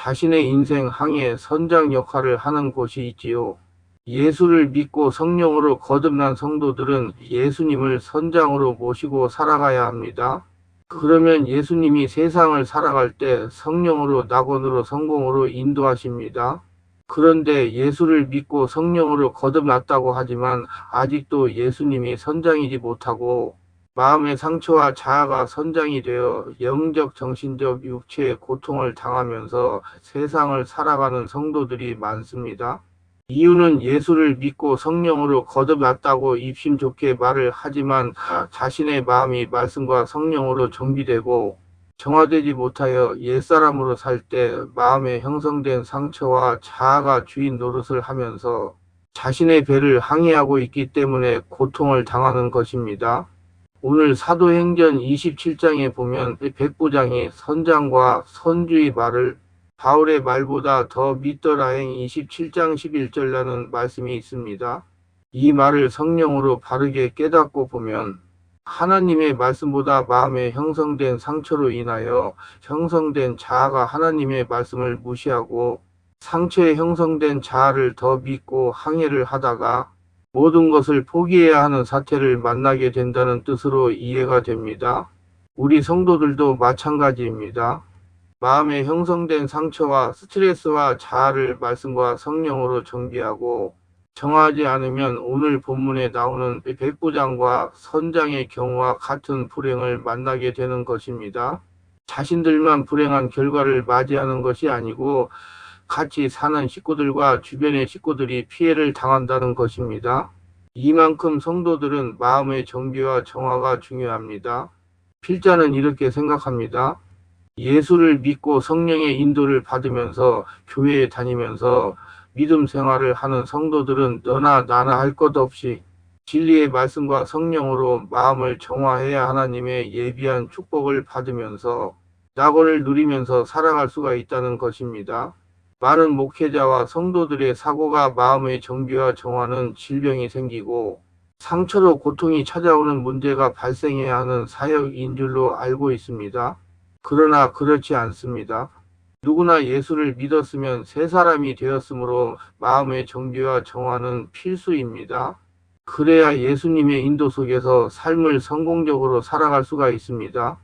자신의 인생 항해 선장 역할을 하는 곳이 있지요. 예수를 믿고 성령으로 거듭난 성도들은 예수님을 선장으로 모시고 살아가야 합니다. 그러면 예수님이 세상을 살아갈 때 성령으로 낙원으로 성공으로 인도하십니다. 그런데 예수를 믿고 성령으로 거듭났다고 하지만 아직도 예수님이 선장이지 못하고 마음의 상처와 자아가 선장이 되어 영적, 정신적, 육체의 고통을 당하면서 세상을 살아가는 성도들이 많습니다. 이유는 예수를 믿고 성령으로 거듭났다고 입심 좋게 말을 하지만 자신의 마음이 말씀과 성령으로 정비되고 정화되지 못하여 옛사람으로 살 때 마음에 형성된 상처와 자아가 주인 노릇을 하면서 자신의 배를 항해하고 있기 때문에 고통을 당하는 것입니다. 오늘 사도행전 27장에 보면 백부장이 선장과 선주의 말을 바울의 말보다 더 믿더라행 27장 11절라는 말씀이 있습니다. 이 말을 성령으로 바르게 깨닫고 보면 하나님의 말씀보다 마음에 형성된 상처로 인하여 형성된 자아가 하나님의 말씀을 무시하고 상처에 형성된 자아를 더 믿고 항해를 하다가 모든 것을 포기해야 하는 사태를 만나게 된다는 뜻으로 이해가 됩니다. 우리 성도들도 마찬가지입니다. 마음에 형성된 상처와 스트레스와 자아를 말씀과 성령으로 정비하고 정하지 않으면 오늘 본문에 나오는 백부장과 선장의 경우와 같은 불행을 만나게 되는 것입니다. 자신들만 불행한 결과를 맞이하는 것이 아니고 같이 사는 식구들과 주변의 식구들이 피해를 당한다는 것입니다. 이만큼 성도들은 마음의 정비와 정화가 중요합니다. 필자는 이렇게 생각합니다. 예수를 믿고 성령의 인도를 받으면서 교회에 다니면서 믿음 생활을 하는 성도들은 너나 나나 할 것 없이 진리의 말씀과 성령으로 마음을 정화해야 하나님의 예비한 축복을 받으면서 낙원을 누리면서 살아갈 수가 있다는 것입니다. 많은 목회자와 성도들의 사고가 마음의 정비와 정화는 질병이 생기고 상처로 고통이 찾아오는 문제가 발생해야 하는 사역인 줄로 알고 있습니다. 그러나 그렇지 않습니다. 누구나 예수를 믿었으면 새 사람이 되었으므로 마음의 정비와 정화는 필수입니다. 그래야 예수님의 인도 속에서 삶을 성공적으로 살아갈 수가 있습니다.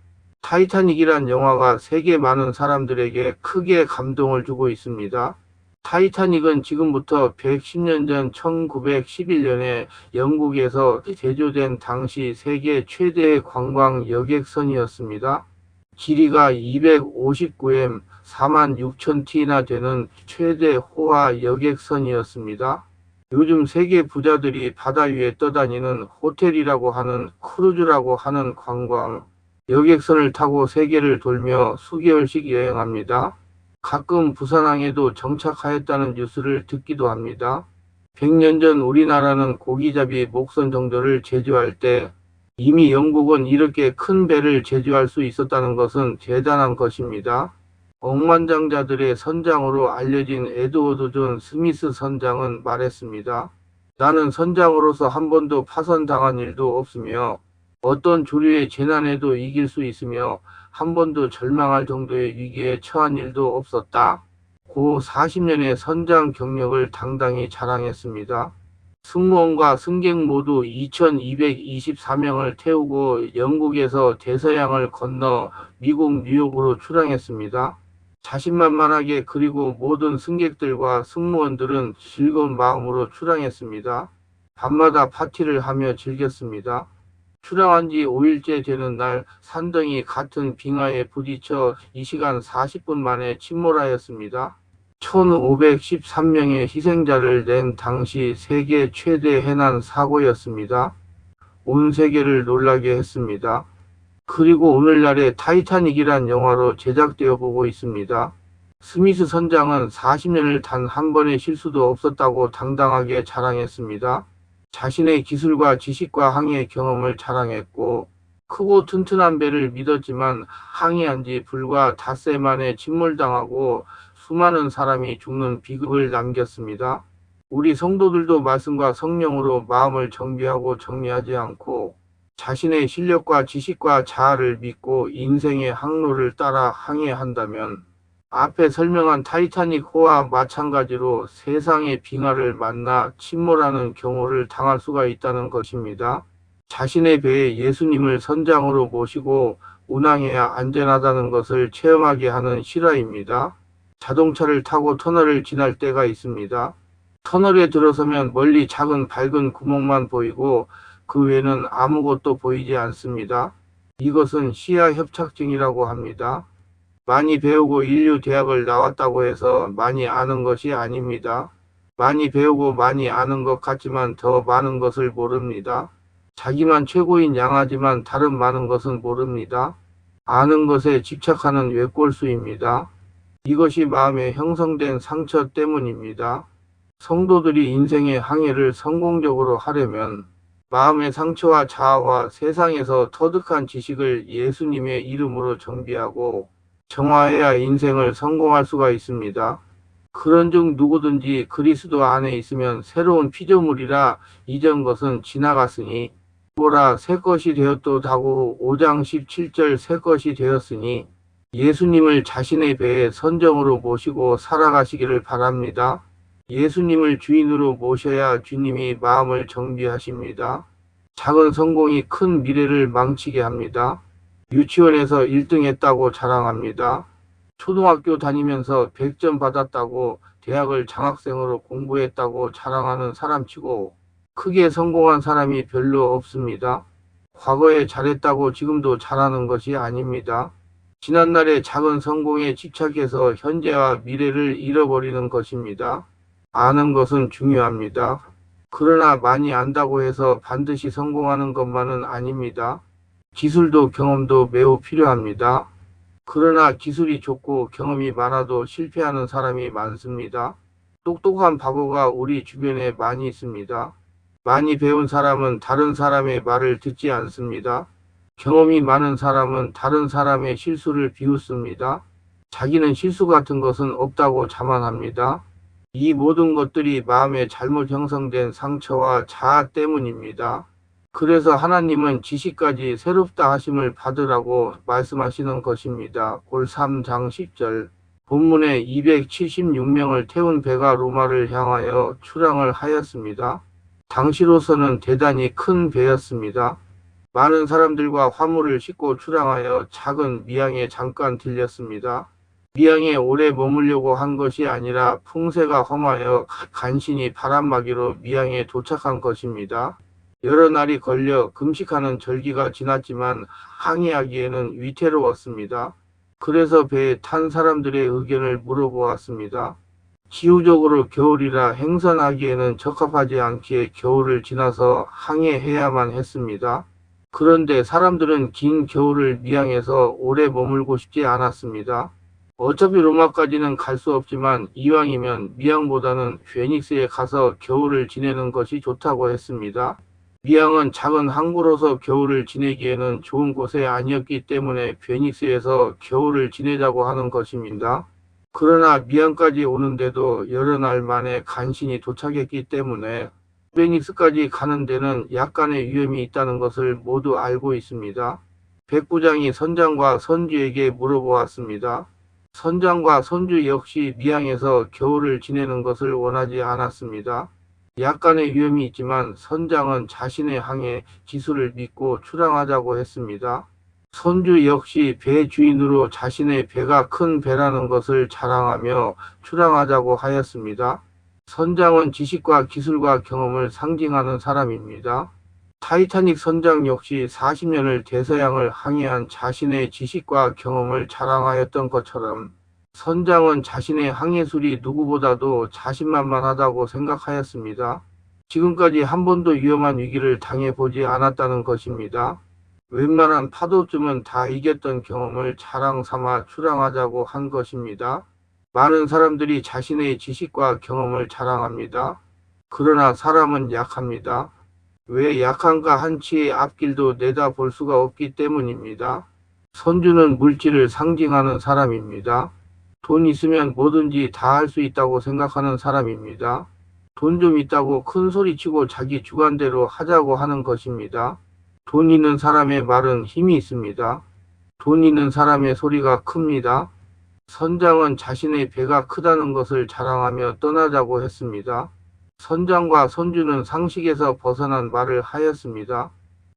타이타닉이란 영화가 세계 많은 사람들에게 크게 감동을 주고 있습니다. 타이타닉은 지금부터 110년 전 1911년에 영국에서 제조된 당시 세계 최대의 관광 여객선이었습니다. 길이가 259m, 46,000t나 되는 최대 호화 여객선이었습니다. 요즘 세계 부자들이 바다 위에 떠다니는 호텔이라고 하는 크루즈라고 하는 관광 여객선을 타고 세계를 돌며 수개월씩 여행합니다. 가끔 부산항에도 정착하였다는 뉴스를 듣기도 합니다. 100년 전 우리나라는 고기잡이 목선 정도를 제조할 때 이미 영국은 이렇게 큰 배를 제조할 수 있었다는 것은 대단한 것입니다. 억만장자들의 선장으로 알려진 에드워드 존 스미스 선장은 말했습니다. 나는 선장으로서 한 번도 파선당한 일도 없으며 어떤 조류의 재난에도 이길 수 있으며 한 번도 절망할 정도의 위기에 처한 일도 없었다. 고 40년의 선장 경력을 당당히 자랑했습니다. 승무원과 승객 모두 2,224명을 태우고 영국에서 대서양을 건너 미국 뉴욕으로 출항했습니다. 자신만만하게 그리고 모든 승객들과 승무원들은 즐거운 마음으로 출항했습니다. 밤마다 파티를 하며 즐겼습니다. 출항한 지 5일째 되는 날 산덩이 같은 빙하에 부딪혀 2시간 40분 만에 침몰하였습니다. 1,513명의 희생자를 낸 당시 세계 최대 해난 사고였습니다. 온 세계를 놀라게 했습니다. 그리고 오늘날의 타이타닉이란 영화로 제작되어 보고 있습니다. 스미스 선장은 40년을 단 한 번의 실수도 없었다고 당당하게 자랑했습니다. 자신의 기술과 지식과 항해 경험을 자랑했고 크고 튼튼한 배를 믿었지만 항해한 지 불과 닷새 만에 침몰당하고 수많은 사람이 죽는 비극을 남겼습니다. 우리 성도들도 말씀과 성령으로 마음을 정비하고 정리하지 않고 자신의 실력과 지식과 자아를 믿고 인생의 항로를 따라 항해한다면 앞에 설명한 타이타닉호와 마찬가지로 세상의 빙하를 만나 침몰하는 경우를 당할 수가 있다는 것입니다. 자신의 배에 예수님을 선장으로 모시고 운항해야 안전하다는 것을 체험하게 하는 실화입니다. 자동차를 타고 터널을 지날 때가 있습니다. 터널에 들어서면 멀리 작은 밝은 구멍만 보이고 그 외에는 아무것도 보이지 않습니다. 이것은 시야 협착증이라고 합니다. 많이 배우고 인류대학을 나왔다고 해서 많이 아는 것이 아닙니다. 많이 배우고 많이 아는 것 같지만 더 많은 것을 모릅니다. 자기만 최고인 양아지만 다른 많은 것은 모릅니다. 아는 것에 집착하는 외골수입니다. 이것이 마음에 형성된 상처 때문입니다. 성도들이 인생의 항해를 성공적으로 하려면 마음의 상처와 자아와 세상에서 터득한 지식을 예수님의 이름으로 정비하고 정화해야 인생을 성공할 수가 있습니다. 그런즉 누구든지 그리스도 안에 있으면 새로운 피조물이라 이전 것은 지나갔으니 보라 새 것이 되었도다고 5장 17절 새 것이 되었으니 예수님을 자신의 배에 선정으로 모시고 살아가시기를 바랍니다. 예수님을 주인으로 모셔야 주님이 마음을 정비하십니다. 작은 성공이 큰 미래를 망치게 합니다. 유치원에서 1등 했다고 자랑합니다. 초등학교 다니면서 100점 받았다고 대학을 장학생으로 공부했다고 자랑하는 사람치고 크게 성공한 사람이 별로 없습니다. 과거에 잘했다고 지금도 잘하는 것이 아닙니다. 지난날의 작은 성공에 집착해서 현재와 미래를 잃어버리는 것입니다. 아는 것은 중요합니다. 그러나 많이 안다고 해서 반드시 성공하는 것만은 아닙니다. 기술도 경험도 매우 필요합니다. 그러나 기술이 좋고 경험이 많아도 실패하는 사람이 많습니다. 똑똑한 바보가 우리 주변에 많이 있습니다. 많이 배운 사람은 다른 사람의 말을 듣지 않습니다. 경험이 많은 사람은 다른 사람의 실수를 비웃습니다. 자기는 실수 같은 것은 없다고 자만합니다. 이 모든 것들이 마음에 잘못 형성된 상처와 자아 때문입니다. 그래서 하나님은 지식까지 새롭다 하심을 받으라고 말씀하시는 것입니다. 골 3장 10절 본문에 276명을 태운 배가 로마를 향하여 출항을 하였습니다. 당시로서는 대단히 큰 배였습니다. 많은 사람들과 화물을 싣고 출항하여 작은 미항에 잠깐 들렸습니다. 미항에 오래 머물려고 한 것이 아니라 풍세가 험하여 간신히 바람막이로 미항에 도착한 것입니다. 여러 날이 걸려 금식하는 절기가 지났지만 항해하기에는 위태로웠습니다. 그래서 배에 탄 사람들의 의견을 물어보았습니다. 기후적으로 겨울이라 행선하기에는 적합하지 않기에 겨울을 지나서 항해해야만 했습니다. 그런데 사람들은 긴 겨울을 미항에서 오래 머물고 싶지 않았습니다. 어차피 로마까지는 갈 수 없지만 이왕이면 미항보다는 페닉스에 가서 겨울을 지내는 것이 좋다고 했습니다. 미항은 작은 항구로서 겨울을 지내기에는 좋은 곳이 아니었기 때문에 페닉스에서 겨울을 지내자고 하는 것입니다. 그러나 미항까지 오는데도 여러 날 만에 간신히 도착했기 때문에 페닉스까지 가는 데는 약간의 위험이 있다는 것을 모두 알고 있습니다. 백부장이 선장과 선주에게 물어보았습니다. 선장과 선주 역시 미항에서 겨울을 지내는 것을 원하지 않았습니다. 약간의 위험이 있지만 선장은 자신의 항해 기술을 믿고 출항하자고 했습니다. 선주 역시 배 주인으로 자신의 배가 큰 배라는 것을 자랑하며 출항하자고 하였습니다. 선장은 지식과 기술과 경험을 상징하는 사람입니다. 타이타닉 선장 역시 40년을 대서양을 항해한 자신의 지식과 경험을 자랑하였던 것처럼 선장은 자신의 항해술이 누구보다도 자신만만하다고 생각하였습니다. 지금까지 한 번도 위험한 위기를 당해보지 않았다는 것입니다. 웬만한 파도쯤은 다 이겼던 경험을 자랑 삼아 출항하자고 한 것입니다. 많은 사람들이 자신의 지식과 경험을 자랑합니다. 그러나 사람은 약합니다. 왜 약한가 한치의 앞길도 내다볼 수가 없기 때문입니다. 선주는 물질을 상징하는 사람입니다. 돈 있으면 뭐든지 다 할 수 있다고 생각하는 사람입니다. 돈 좀 있다고 큰 소리치고 자기 주관대로 하자고 하는 것입니다. 돈 있는 사람의 말은 힘이 있습니다. 돈 있는 사람의 소리가 큽니다. 선장은 자신의 배가 크다는 것을 자랑하며 떠나자고 했습니다. 선장과 선주는 상식에서 벗어난 말을 하였습니다.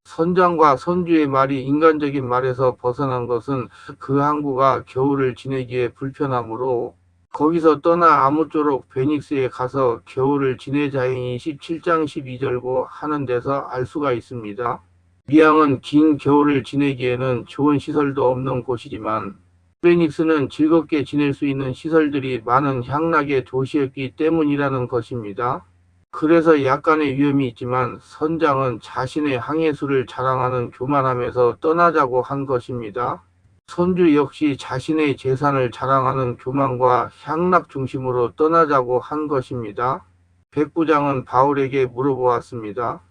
선장과 선주의 말이 인간적인 말에서 벗어난 것은 그 항구가 겨울을 지내기에 불편하므로 거기서 떠나 아무쪼록 베닉스에 가서 겨울을 지내자행이 17장 12절고 하는 데서 알 수가 있습니다. 미양은 긴 겨울을 지내기에는 좋은 시설도 없는 곳이지만 베닉스는 즐겁게 지낼 수 있는 시설들이 많은 향락의 도시였기 때문이라는 것입니다. 그래서 약간의 위험이 있지만 선장은 자신의 항해술을 자랑하는 교만함에서 떠나자고 한 것입니다. 선주 역시 자신의 재산을 자랑하는 교만과 향락 중심으로 떠나자고 한 것입니다. 백부장은 바울에게 물어보았습니다.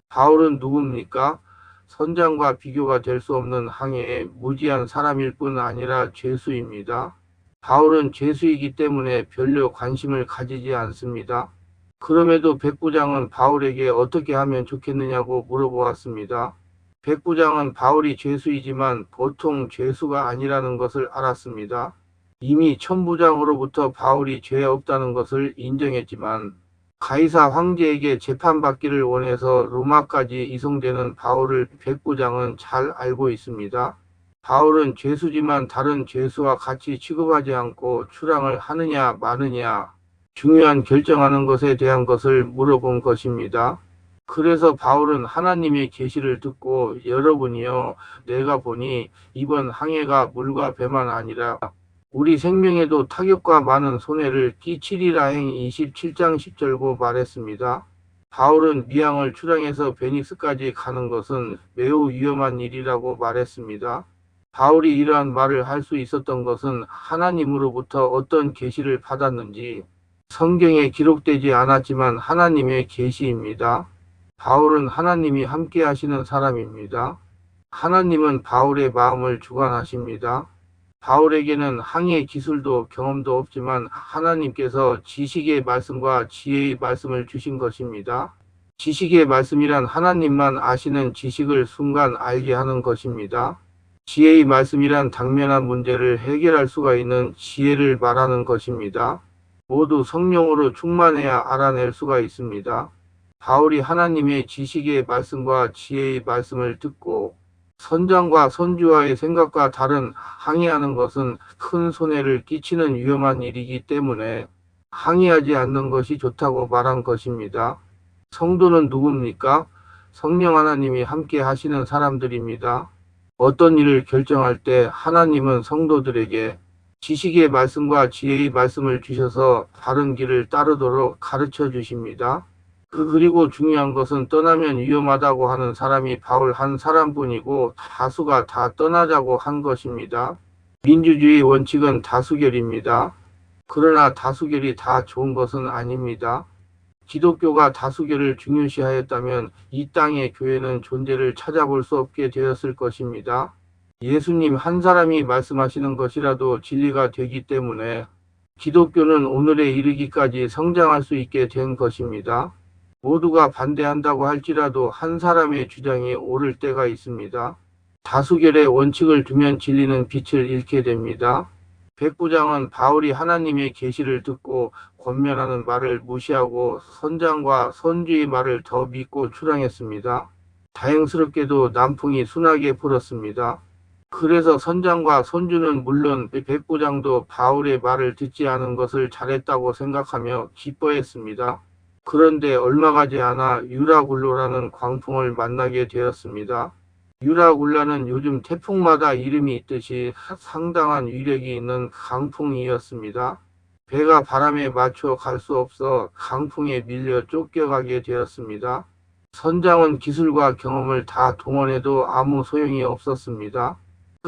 바울은 누굽니까? 선장과 비교가 될 수 없는 항해에 무지한 사람일 뿐 아니라 죄수입니다. 바울은 죄수이기 때문에 별로 관심을 가지지 않습니다. 그럼에도 백부장은 바울에게 어떻게 하면 좋겠느냐고 물어보았습니다. 백부장은 바울이 죄수이지만 보통 죄수가 아니라는 것을 알았습니다. 이미 천부장으로부터 바울이 죄 없다는 것을 인정했지만 가이사 황제에게 재판받기를 원해서 로마까지 이송되는 바울을 백부장은 잘 알고 있습니다. 바울은 죄수지만 다른 죄수와 같이 취급하지 않고 출항을 하느냐 마느냐 중요한 결정하는 것에 대한 것을 물어본 것입니다. 그래서 바울은 하나님의 계시를 듣고 여러분이여 내가 보니 이번 항해가 물과 배만 아니라 우리 생명에도 타격과 많은 손해를 끼치리라 행 27장 10절고 말했습니다. 바울은 미항을 출항해서 베닉스까지 가는 것은 매우 위험한 일이라고 말했습니다. 바울이 이러한 말을 할 수 있었던 것은 하나님으로부터 어떤 계시를 받았는지 성경에 기록되지 않았지만 하나님의 계시입니다. 바울은 하나님이 함께 하시는 사람입니다. 하나님은 바울의 마음을 주관하십니다. 바울에게는 항해 기술도 경험도 없지만 하나님께서 지식의 말씀과 지혜의 말씀을 주신 것입니다. 지식의 말씀이란 하나님만 아시는 지식을 순간 알게 하는 것입니다. 지혜의 말씀이란 당면한 문제를 해결할 수가 있는 지혜를 말하는 것입니다. 모두 성령으로 충만해야 알아낼 수가 있습니다. 바울이 하나님의 지식의 말씀과 지혜의 말씀을 듣고 선장과 선주와의 생각과 다른 항해하는 것은 큰 손해를 끼치는 위험한 일이기 때문에 항해하지 않는 것이 좋다고 말한 것입니다. 성도는 누굽니까? 성령 하나님이 함께 하시는 사람들입니다. 어떤 일을 결정할 때 하나님은 성도들에게 지식의 말씀과 지혜의 말씀을 주셔서 바른 길을 따르도록 가르쳐 주십니다. 그리고 중요한 것은 떠나면 위험하다고 하는 사람이 바울 한 사람뿐이고 다수가 다 떠나자고 한 것입니다. 민주주의 원칙은 다수결입니다. 그러나 다수결이 다 좋은 것은 아닙니다. 기독교가 다수결을 중요시하였다면 이 땅의 교회는 존재를 찾아볼 수 없게 되었을 것입니다. 예수님 한 사람이 말씀하시는 것이라도 진리가 되기 때문에 기독교는 오늘에 이르기까지 성장할 수 있게 된 것입니다. 모두가 반대한다고 할지라도 한 사람의 주장이 옳을 때가 있습니다. 다수결의 원칙을 두면 진리는 빛을 잃게 됩니다. 백부장은 바울이 하나님의 계시를 듣고 권면하는 말을 무시하고 선장과 선주의 말을 더 믿고 출항했습니다. 다행스럽게도 남풍이 순하게 불었습니다. 그래서 선장과 선주는 물론 백부장도 바울의 말을 듣지 않은 것을 잘했다고 생각하며 기뻐했습니다. 그런데 얼마 가지 않아 유라굴로라는 광풍을 만나게 되었습니다. 유라굴라는 요즘 태풍마다 이름이 있듯이 상당한 위력이 있는 강풍이었습니다. 배가 바람에 맞춰 갈 수 없어 강풍에 밀려 쫓겨가게 되었습니다. 선장은 기술과 경험을 다 동원해도 아무 소용이 없었습니다.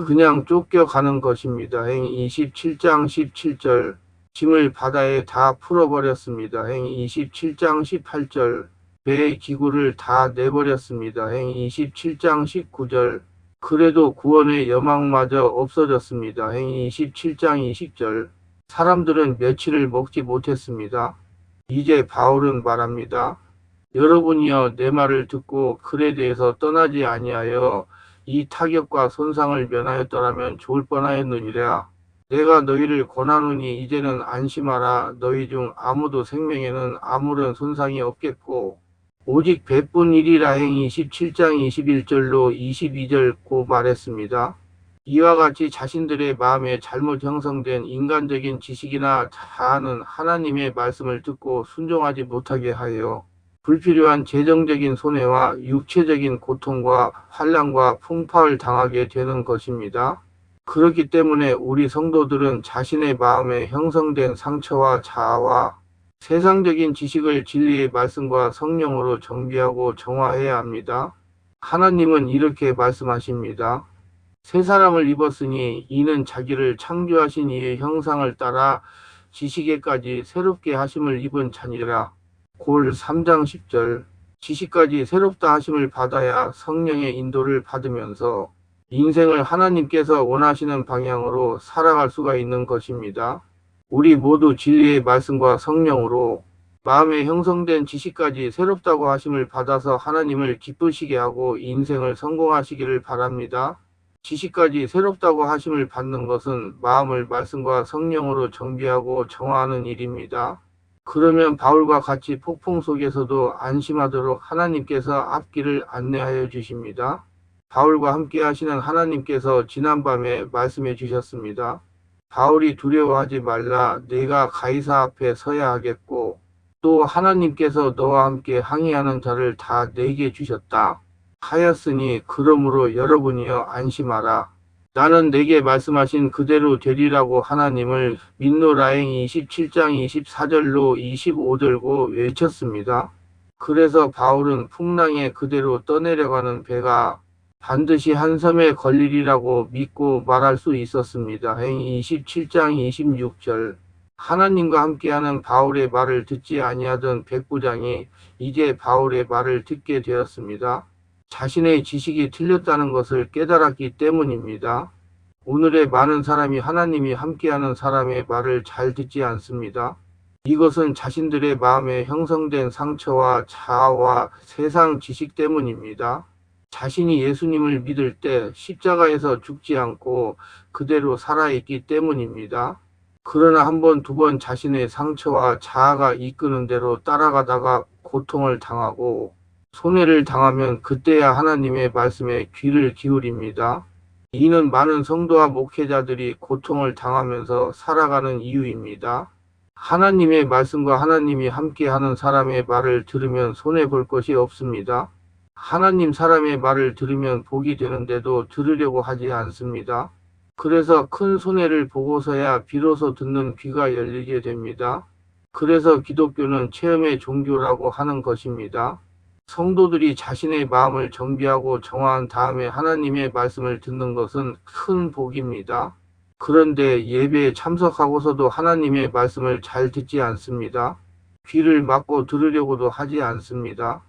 그냥 쫓겨가는 것입니다. 행 27장 17절 짐을 바다에 다 풀어버렸습니다. 행 27장 18절 배의 기구를 다 내버렸습니다. 행 27장 19절 그래도 구원의 여망마저 없어졌습니다. 행 27장 20절 사람들은 며칠을 먹지 못했습니다. 이제 바울은 말합니다. 여러분이여 내 말을 듣고 글에 대해서 떠나지 아니하여 이 타격과 손상을 면하였더라면 좋을 뻔하였느니라. 내가 너희를 권하노니 이제는 안심하라. 너희 중 아무도 생명에는 아무런 손상이 없겠고 오직 백분이리라. 행이 17장 21절로 22절 고 말했습니다. 이와 같이 자신들의 마음에 잘못 형성된 인간적인 지식이나 자아는 하나님의 말씀을 듣고 순종하지 못하게 하여 불필요한 재정적인 손해와 육체적인 고통과 환난과 풍파를 당하게 되는 것입니다. 그렇기 때문에 우리 성도들은 자신의 마음에 형성된 상처와 자아와 세상적인 지식을 진리의 말씀과 성령으로 정비하고 정화해야 합니다. 하나님은 이렇게 말씀하십니다. 새 사람을 입었으니 이는 자기를 창조하신 이의 형상을 따라 지식에까지 새롭게 하심을 입은 자니라. 골 3장 10절. 지식까지 새롭다 하심을 받아야 성령의 인도를 받으면서 인생을 하나님께서 원하시는 방향으로 살아갈 수가 있는 것입니다. 우리 모두 진리의 말씀과 성령으로 마음에 형성된 지식까지 새롭다고 하심을 받아서 하나님을 기쁘시게 하고 인생을 성공하시기를 바랍니다. 지식까지 새롭다고 하심을 받는 것은 마음을 말씀과 성령으로 정비하고 정화하는 일입니다. 그러면 바울과 같이 폭풍 속에서도 안심하도록 하나님께서 앞길을 안내하여 주십니다. 바울과 함께 하시는 하나님께서 지난밤에 말씀해 주셨습니다. 바울이 두려워하지 말라. 내가 가이사 앞에 서야 하겠고 또 하나님께서 너와 함께 항의하는 자를 다 내게 주셨다 하였으니 그러므로 여러분이여 안심하라. 나는 내게 말씀하신 그대로 되리라고 하나님을 믿노라행이 27장 24절로 25절고 외쳤습니다. 그래서 바울은 풍랑에 그대로 떠내려가는 배가 반드시 한 섬에 걸리리라고 믿고 말할 수 있었습니다. 행위 27장 26절. 하나님과 함께하는 바울의 말을 듣지 아니하던 백부장이 이제 바울의 말을 듣게 되었습니다. 자신의 지식이 틀렸다는 것을 깨달았기 때문입니다. 오늘의 많은 사람이 하나님이 함께하는 사람의 말을 잘 듣지 않습니다. 이것은 자신들의 마음에 형성된 상처와 자아와 세상 지식 때문입니다. 자신이 예수님을 믿을 때 십자가에서 죽지 않고 그대로 살아있기 때문입니다. 그러나 한 번, 두 번 자신의 상처와 자아가 이끄는 대로 따라가다가 고통을 당하고 손해를 당하면 그때야 하나님의 말씀에 귀를 기울입니다. 이는 많은 성도와 목회자들이 고통을 당하면서 살아가는 이유입니다. 하나님의 말씀과 하나님이 함께하는 사람의 말을 들으면 손해볼 것이 없습니다. 하나님 사람의 말을 들으면 복이 되는데도 들으려고 하지 않습니다. 그래서 큰 손해를 보고서야 비로소 듣는 귀가 열리게 됩니다. 그래서 기독교는 체험의 종교라고 하는 것입니다. 성도들이 자신의 마음을 정비하고 정화한 다음에 하나님의 말씀을 듣는 것은 큰 복입니다. 그런데 예배에 참석하고서도 하나님의 말씀을 잘 듣지 않습니다. 귀를 막고 들으려고도 하지 않습니다.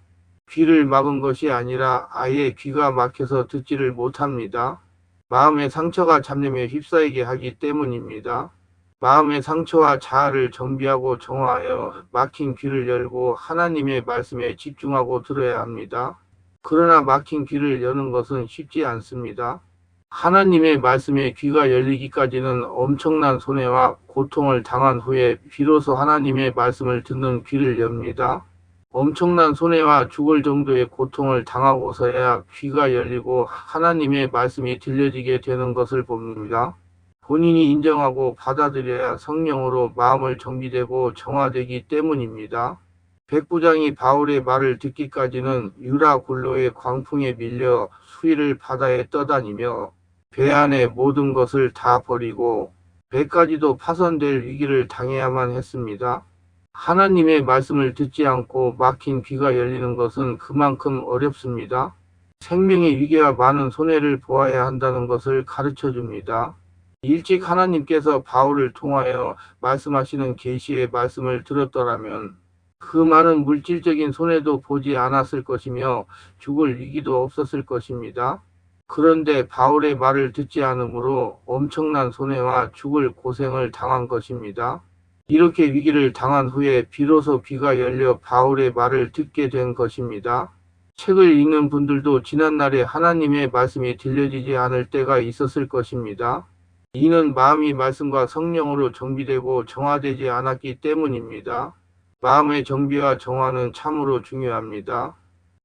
귀를 막은 것이 아니라 아예 귀가 막혀서 듣지를 못합니다. 마음의 상처가 잡념에 휩싸이게 하기 때문입니다. 마음의 상처와 자아를 정비하고 정화하여 막힌 귀를 열고 하나님의 말씀에 집중하고 들어야 합니다. 그러나 막힌 귀를 여는 것은 쉽지 않습니다. 하나님의 말씀에 귀가 열리기까지는 엄청난 손해와 고통을 당한 후에 비로소 하나님의 말씀을 듣는 귀를 엽니다. 엄청난 손해와 죽을 정도의 고통을 당하고서야 귀가 열리고 하나님의 말씀이 들려지게 되는 것을 봅니다. 본인이 인정하고 받아들여야 성령으로 마음을 정비되고 정화되기 때문입니다. 백부장이 바울의 말을 듣기까지는 유라굴로의 광풍에 밀려 수위를 바다에 떠다니며 배 안의 모든 것을 다 버리고 배까지도 파손될 위기를 당해야만 했습니다. 하나님의 말씀을 듣지 않고 막힌 귀가 열리는 것은 그만큼 어렵습니다. 생명의 위기와 많은 손해를 보아야 한다는 것을 가르쳐 줍니다. 일찍 하나님께서 바울을 통하여 말씀하시는 계시의 말씀을 들었더라면 그 많은 물질적인 손해도 보지 않았을 것이며 죽을 위기도 없었을 것입니다. 그런데 바울의 말을 듣지 않으므로 엄청난 손해와 죽을 고생을 당한 것입니다. 이렇게 위기를 당한 후에 비로소 귀가 열려 바울의 말을 듣게 된 것입니다. 책을 읽는 분들도 지난날에 하나님의 말씀이 들려지지 않을 때가 있었을 것입니다. 이는 마음이 말씀과 성령으로 정비되고 정화되지 않았기 때문입니다. 마음의 정비와 정화는 참으로 중요합니다.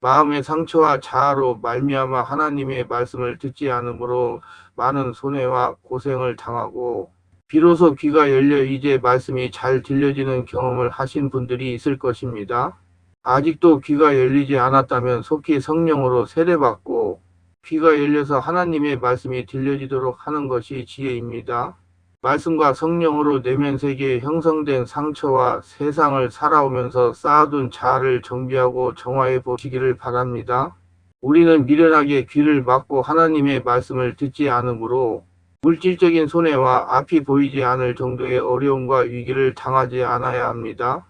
마음의 상처와 자아로 말미암아 하나님의 말씀을 듣지 않으므로 많은 손해와 고생을 당하고, 비로소 귀가 열려 이제 말씀이 잘 들려지는 경험을 하신 분들이 있을 것입니다. 아직도 귀가 열리지 않았다면 속히 성령으로 세례받고 귀가 열려서 하나님의 말씀이 들려지도록 하는 것이 지혜입니다. 말씀과 성령으로 내면 세계에 형성된 상처와 세상을 살아오면서 쌓아둔 자아를 정비하고 정화해 보시기를 바랍니다. 우리는 미련하게 귀를 막고 하나님의 말씀을 듣지 않으므로 물질적인 손해와 앞이 보이지 않을 정도의 어려움과 위기를 당하지 않아야 합니다.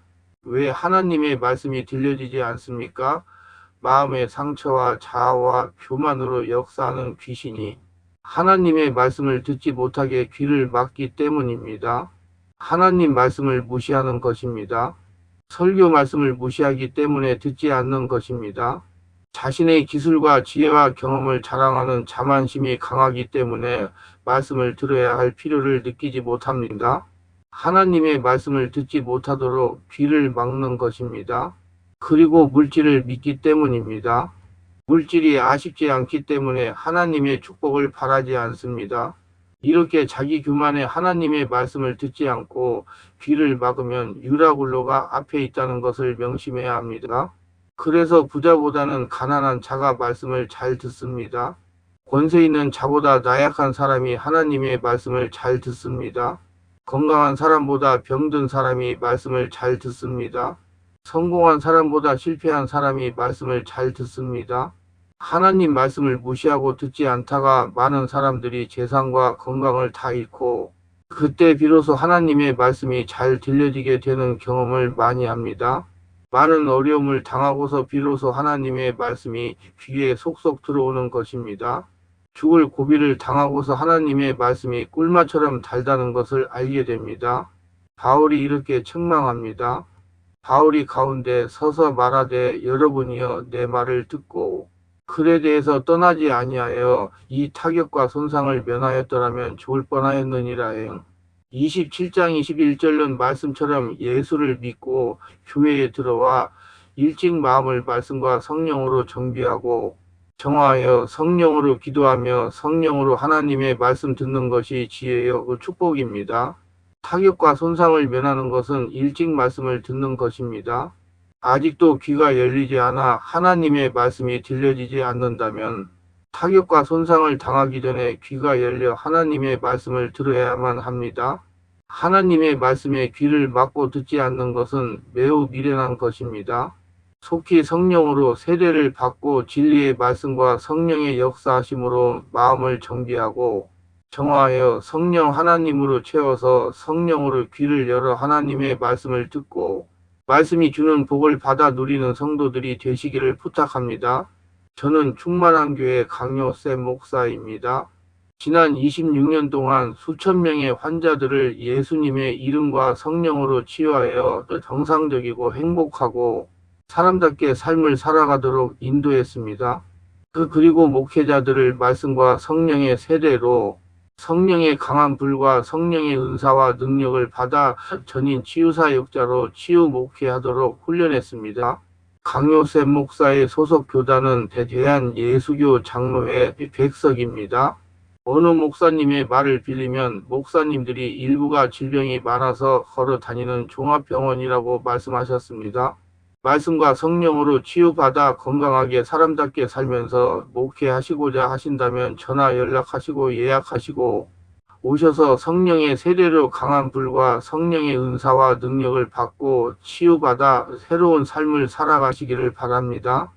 왜 하나님의 말씀이 들려지지 않습니까? 마음의 상처와 자아와 교만으로 역사하는 귀신이 하나님의 말씀을 듣지 못하게 귀를 막기 때문입니다. 하나님 말씀을 무시하는 것입니다. 설교 말씀을 무시하기 때문에 듣지 않는 것입니다. 자신의 기술과 지혜와 경험을 자랑하는 자만심이 강하기 때문에 말씀을 들어야 할 필요를 느끼지 못합니다. 하나님의 말씀을 듣지 못하도록 귀를 막는 것입니다. 그리고 물질을 믿기 때문입니다. 물질이 아쉽지 않기 때문에 하나님의 축복을 바라지 않습니다. 이렇게 자기 교만에 하나님의 말씀을 듣지 않고 귀를 막으면 유라굴로가 앞에 있다는 것을 명심해야 합니다. 그래서 부자보다는 가난한 자가 말씀을 잘 듣습니다. 권세 있는 자보다 나약한 사람이 하나님의 말씀을 잘 듣습니다. 건강한 사람보다 병든 사람이 말씀을 잘 듣습니다. 성공한 사람보다 실패한 사람이 말씀을 잘 듣습니다. 하나님 말씀을 무시하고 듣지 않다가 많은 사람들이 재산과 건강을 다 잃고 그때 비로소 하나님의 말씀이 잘 들려지게 되는 경험을 많이 합니다. 많은 어려움을 당하고서 비로소 하나님의 말씀이 귀에 속속 들어오는 것입니다. 죽을 고비를 당하고서 하나님의 말씀이 꿀맛처럼 달다는 것을 알게 됩니다. 바울이 이렇게 책망합니다. 바울이 가운데 서서 말하되 여러분이여 내 말을 듣고 글에 대해서 떠나지 아니하여 이 타격과 손상을 면하였더라면 좋을 뻔하였느니라. 27장 21절은 말씀처럼 예수를 믿고 교회에 들어와 일찍 마음을 말씀과 성령으로 정비하고 정화하여 성령으로 기도하며 성령으로 하나님의 말씀 듣는 것이 지혜요 그 축복입니다. 타격과 손상을 면하는 것은 일찍 말씀을 듣는 것입니다. 아직도 귀가 열리지 않아 하나님의 말씀이 들려지지 않는다면 타격과 손상을 당하기 전에 귀가 열려 하나님의 말씀을 들어야만 합니다. 하나님의 말씀에 귀를 막고 듣지 않는 것은 매우 미련한 것입니다. 속히 성령으로 세례를 받고 진리의 말씀과 성령의 역사하심으로 마음을 정비하고 정화하여 성령 하나님으로 채워서 성령으로 귀를 열어 하나님의 말씀을 듣고 말씀이 주는 복을 받아 누리는 성도들이 되시기를 부탁합니다. 저는 충만한 교회 강요쌤 목사입니다. 지난 26년 동안 수천 명의 환자들을 예수님의 이름과 성령으로 치유하여 정상적이고 행복하고 사람답게 삶을 살아가도록 인도했습니다. 그리고 목회자들을 말씀과 성령의 세례로 성령의 강한 불과 성령의 은사와 능력을 받아 전인 치유사역자로 치유 목회하도록 훈련했습니다. 강요셉 목사의 소속 교단은 대한예수교 장로회 백석입니다. 어느 목사님의 말을 빌리면 목사님들이 일부가 질병이 많아서 걸어 다니는 종합병원이라고 말씀하셨습니다. 말씀과 성령으로 치유받아 건강하게 사람답게 살면서 목회하시고자 하신다면 전화 연락하시고 예약하시고 오셔서 성령의 세례로 강한 불과 성령의 은사와 능력을 받고 치유받아 새로운 삶을 살아가시기를 바랍니다.